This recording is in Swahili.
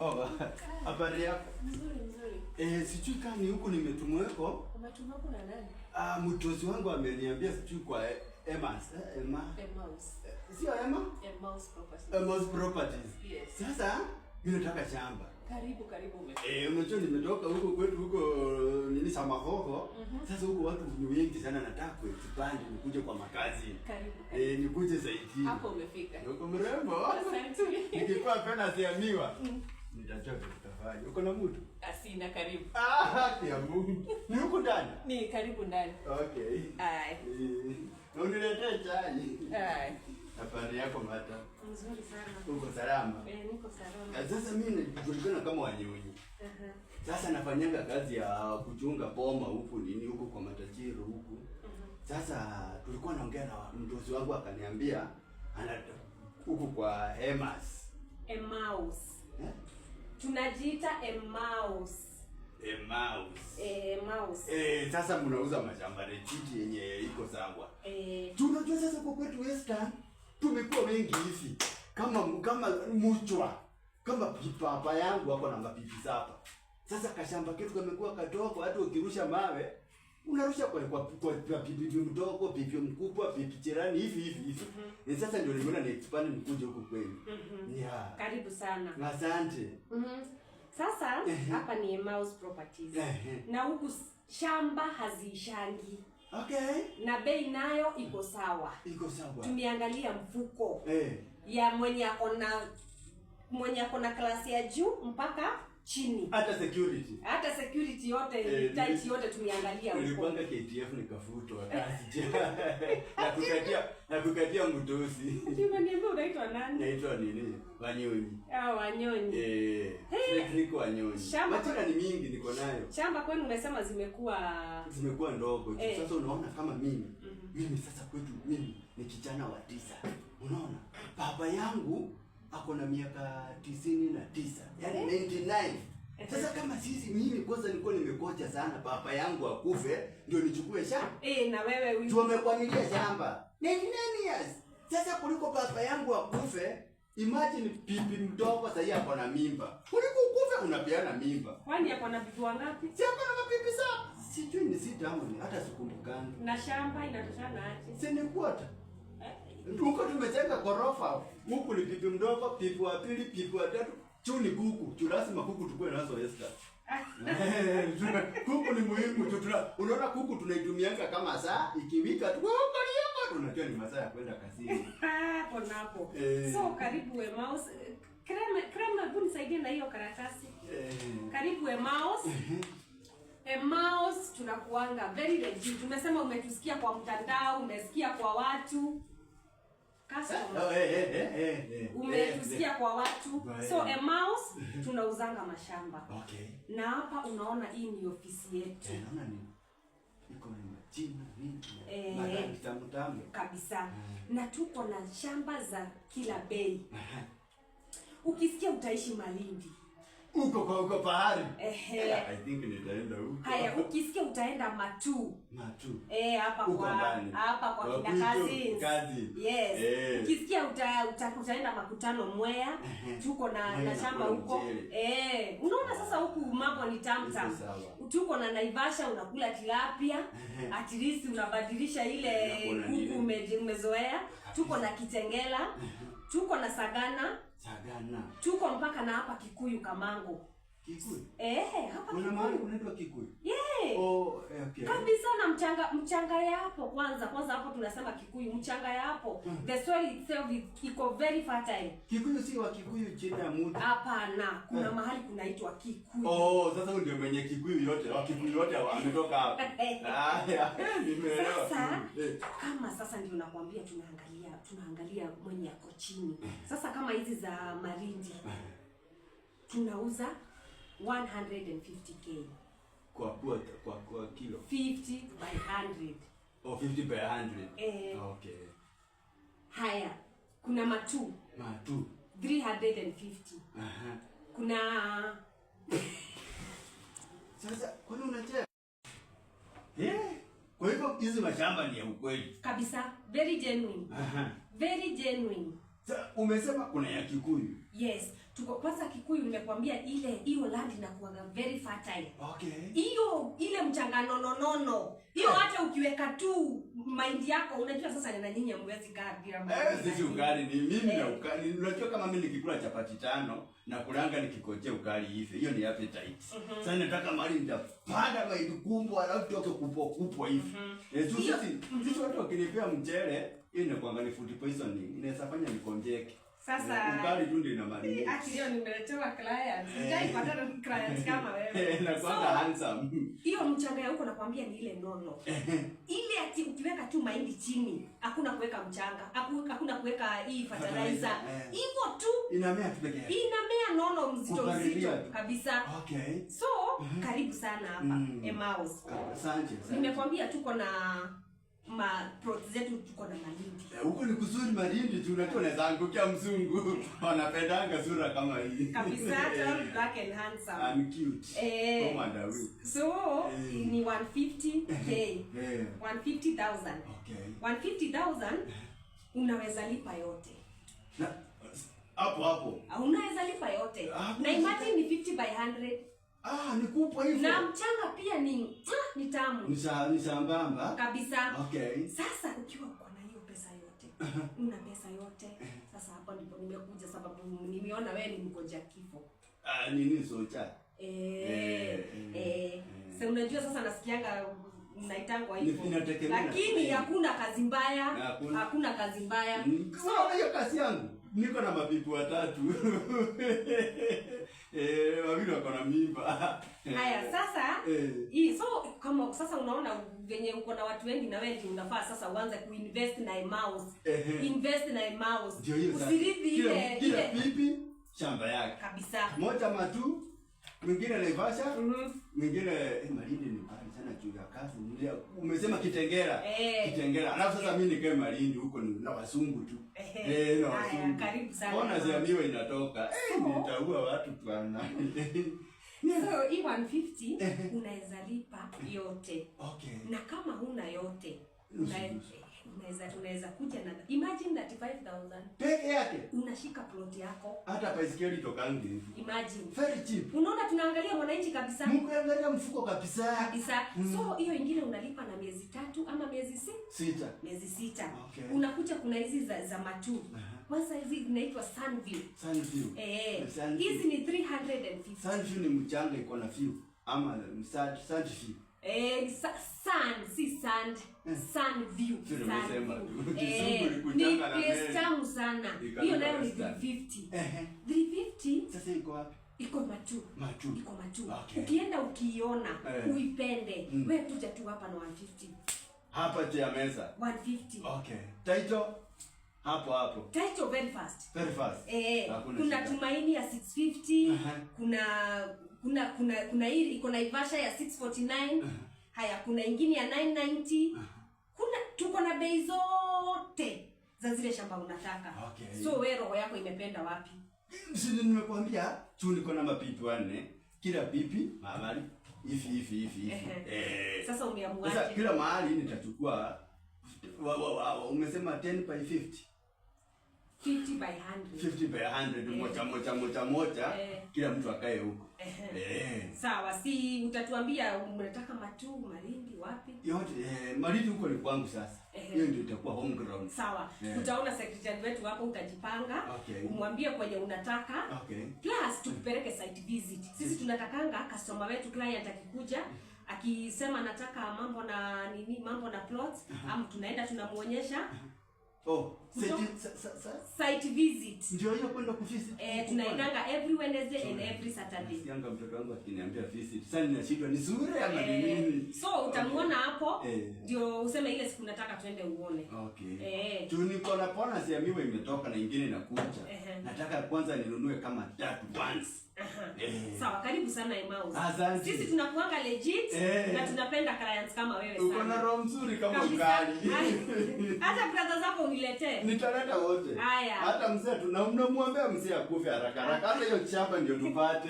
Oh, habari yako? Nzuri. Sijui kama ni huko nimetumweko. Umetumweko na nani? Mtozi wangu ameniambia sijui kwa Emma's. Emma's. Sio Emma? Emma's Properties. Emma's Properties. Yes. Sasa mimi nataka shamba. Karibu unajua nimetoka huko kwetu huko nini Samahoho. Sasa huko watu ni wengi sana, nataka kuexpand nikuje kwa makazi. Karibu. Nikuje zaidi. Hapo umefika. Uko mrembo. Asante. Nikikuwa pena siamiwa. Nitachoka tutafanya. Uko na mtu? Asina, karibu. Ya Mungu. Ni huko ndani? Ni karibu ndani. Okay. Ai. Na uniletee chai. Ai. Habari yako Mata? Nzuri sana. Uko salama? Niko salama. Sasa mimi najulikana kama Wanyonyi. Sasa nafanyanga kazi ya kuchunga boma huku nini huko kwa matajiri huku. Sasa tulikuwa naongea na mdozi wangu akaniambia huku kwa Emma's. Tunajiita Emma's. Sasa mnauza mashamba rejiti yenye iko sawa. Tunajua sasa kwa kwetu Western tumekuwa wengi hivi. Kama mchwa. Kama papa yangu hapo na mapipi sapa. Sasa kashamba ketu kamekuwa kadogo, hata ukirusha mawe unarusha kwa pipi mdogo, pipi mkubwa, pipi jirani hivi. Sasa ndio nimeona ni expand nikuje huko kwenu. Karibu sana. Asante. Sasa hapa ni Emma's Properties. Na huku shamba haziishangi. Okay. Na bei nayo iko sawa. Tumeangalia mfuko. Ya mwenye akona klasi ya juu mpaka chini. Hata security yote, tight yote tumeangalia huko. Nilipanga KTF nikafutwa kazi. Na kukatia mdosi. Niambia unaitwa nani? Naitwa nini? Wanyonyi. Wanyonyi. Niko Wanyonyi. Mataka ni mingi niko nayo. Shamba kwenu umesema zimekuwa ndogo. Sasa unaona kama mimi sasa kwetu mimi ni kijana wa 9. Unaona? Baba yangu ako na miaka 99, yani 99. Sasa kama mimi kwanza nilikuwa nimekocha sana baba yangu akufe ndio nichukue shamba. Na wewe tumekwamilia shamba 99 years. Sasa kuliko baba yangu akufe, imagine pipi mdogo sasa hapo na mimba. Kuliko ukufe unapeana mimba. Kwani hapo na bibi wangapi? Si hapo na mapipi sasa. Sijui ni 6 ama ni hata sikumbukani. Na shamba inatoshana aje? Si ni kwata. Huko tumejenga ghorofa. Huku ni pipi mdogo, pipi wa pili, pipi wa tatu. Chuni kuku. Lazima kuku tukue nazo Esther. Kuku ni muhimu. Unaona kuku tunaitumianga kama saa ikiwika tu. Unajua ni masaa ya kwenda kazini. Hapo. So karibu Emma's. Krema hebu nisaidie na hiyo karatasi. Karibu Emma's. Emma's tunakuanga very legit. Tumesema umetusikia kwa mtandao, umesikia kwa watu. Umetusikia kwa watu. So Emma's tunauzanga mashamba. Okay. Na hapa unaona hii ni ofisi yetu. Naona ni iko na majina mingi. Tamu kabisa. Na tuko na shamba za kila bei. Ukisikia utaishi Malindi. Uko pahari. I think nitaenda huko. Haya, ukisikia utaenda Matu. Hapa kwa kina kazi. Yes. Ukisikia utaenda Makutano Mwea, tuko na shamba huko. Unaona sasa huku mambo ni tamtam. Tuko na Naivasha unakula tilapia, at least unabadilisha ile huku umezoea. Tuko na Kitengela, tuko na Sagana. Tuko mpaka na hapa Kikuyu Kamango. Kikuyu? Hapa kuna mahali unaitwa Kikuyu? Okay. Kabisa na mchanga ya hapo kwanza hapo tunasema Kikuyu, mchanga ya hapo. The soil itself iko very fertile. Kikuyu si wa Kikuyu chini ya mtu. Hapana, kuna mahali kunaitwa Kikuyu. Sasa ndio mwenye Kikuyu yote, Kikuyu yote ametoka hapo. Nimeelewa. Kama sasa ndio nakwambia tunaangalia mwenye yako chini. Sasa kama hizi za Malindi tunauza 150k kwa kilo. 50 by 100. 50 by 100. Okay. Haya, kuna Matu 350. Kuna sasa kwani unacheka? Kwa hivyo hizi mashamba ni ya ukweli kabisa, very genuine. Very genuine. Sasa umesema kuna ya Kikuyu. Yes. Tuko kwanza Kikuyu nimekwambia hiyo land inakuwa very fertile. Okay. Hiyo ile mchanga nono. Hiyo hata ukiweka tu mahindi yako unajua sasa nina nyinyi mwezi kaa bila mahindi. Sisi ukali ni mimi na ukali. Unajua kama mimi nikikula chapati 5 na kulanga nikikojea ukali hivi. Hiyo ni appetite. Sasa nataka mali nitapanda mahindi kubwa alafu toke kubwa hivi. Sisi watu wakinipea mchele, hiyo inakuanga ni food poisoning. Inaweza fanya nikonjeke. Sasa ukali tu ndio inamaliza. Akilio nimeletewa clients. Sijai patana clients kama wewe. Na kwanza handsome. Hiyo mchanga ya huko nakwambia ni ile nono. Ile ati ukiweka tu mahindi chini, hakuna kuweka mchanga, hakuna kuweka hii fertilizer. Hivyo tu inamea tu pekee yake. Inamea nono mzito kabisa. Okay. So, karibu sana hapa Emmaus. Asante. Nimekwambia tuko na plot zetu tuko na malindi. Huko ni kuzuri malindi tu, unajua naweza angukia mzungu. Wanapendanga sura kama hii. Kabisa, tell black and handsome. I'm cute. Kama ndawi. So, ni 150k. 150,000. Okay. 150,000 unaweza lipa yote. Na hapo. Unaweza lipa yote. Na imagine ni 50 by 100. Ni kubwa hivyo. Na mchanga pia ni tamu. Ni sambamba. Kabisa. Okay. Sasa ukiwa uko na hiyo pesa yote, una pesa yote. Sasa hapo ndipo nimekuja sababu nimeona wewe ni mgonja kifo. Nini socha? Sasa unajua sasa nasikianga mnaitangwa hivyo. Lakini hakuna kazi mbaya. Hakuna kazi mbaya. Sasa hiyo kazi yangu. Niko na mabibi 3. Wawili wako na mimba. Haya sasa so kama sasa unaona venye uko na watu wengi na wewe unafaa sasa uanze kuinvest na Emmaus. Invest na Emmaus. Usirithi ile bibi shamba yake. Kabisa. Moja matu, mwingine Naivasha, mwingine Malindi ni mbali sana juu ya kazi. Umesema Kitengela. Kitengela. Alafu sasa mimi nikae Malindi huko na wasungu tu. Na wasungu. Karibu sana. Ona ziamiwa inatoka. Nitaua watu bwana. So hii 150 unaweza lipa yote. Okay. Na kama huna yote unaweza kuja na imagine 35,000 peke yake unashika plot yako. Hata baisikeli tokangi hivi. Imagine. Very cheap. Unaona tunaangalia mwananchi kabisa. Mkuangalia mfuko kabisa. So hiyo ingine unalipa na miezi 3 ama miezi 6? Miezi 6. Okay. Unakuja kuna hizi za matu. Kwanza hizi inaitwa Sunview. Hizi ni 350. Sunview ni mchanga iko na view ama Sunview. Sunview. Ni place tamu sana. Hiyo nayo ni 350. 350. Sasa iko wapi? Iko Matu. Iko Matu. Okay. Ukienda ukiona, uipende, wewe kuja tu hapa na 150. Hapa tia meza. 150. Okay. Title hapo. Title very fast. Kuna Tumaini ya 650, kuna hii iko Naivasha ya 649. Haya kuna ingine ya 990. Tuko na bei zote za zile shamba unataka. Okay. So wewe roho yako imependa wapi? Sisi nimekuambia tu niko na mapipi 4. Kila pipi mahali hivi. Sasa umeamua sasa kila mahali nitachukua umesema 10 by 50. 50 by 100. 50 by 100 moja. Kila mtu akae huko. Sawa, si utatuambia unataka Matu, Malindi wapi? Yote Malindi huko ni kwangu sasa. Hiyo ndio itakuwa home ground. Sawa. Tutaona secretary wetu hapo utajipanga. Umwambie kwenye unataka. Plus tukupeleke site visit. Sisi tunatakanga customer wetu client akikuja akisema nataka mambo na plots ama tunaenda tunamuonyesha. Site visit. Ndio hiyo kwenda kuvisit. Tunaendanga every Wednesday and every Saturday. Yanga mtoto wangu akiniambia visit. Sasa ninashindwa ni zuri ama ni nini? So utamuona hapo ndio useme ile siku nataka twende uone. Okay. Tu niko na bonus ya miwa imetoka na nyingine inakuja. Nataka kwanza ninunue kama 3 once. Sawa, karibu sana Emmaus. Sisi tunakuanga legit na tunapenda clients kama wewe sana. Uko na roho nzuri kama ukali. Hata brother zako uniletee. Nitaleta wote. Haya. Hata mzee tunamwambia mzee akufe haraka. Hata hiyo chapa ndio tupate.